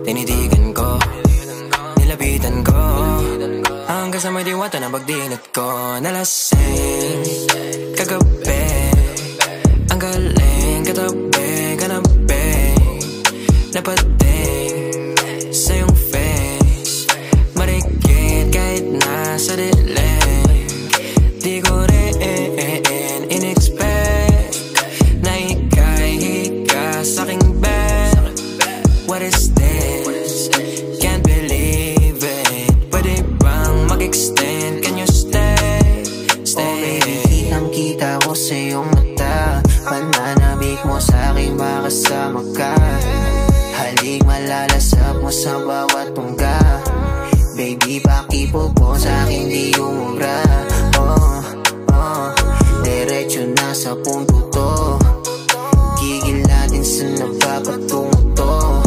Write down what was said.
Tinitigan ko, nilapitan ko, hanggang sa may diwata na pagdinat ko. Nalasing kagabi, ang galing katabi, kanabi, napating sa iyong face, marikit kahit nasa dilim. Di ko rin in-expect na ika'y hika sa'king bed. What is this? Can't believe it. Pwede bang mag-extend? Can you stay? Stay. Oh baby, kitang-kita ko sa iyong mata, pananabik mo sa'king makasama ka. Halik malalasap mo sa bawat tungga. Baby, pakipo po sa'king di umubra. Oh, diretso na sa punto to.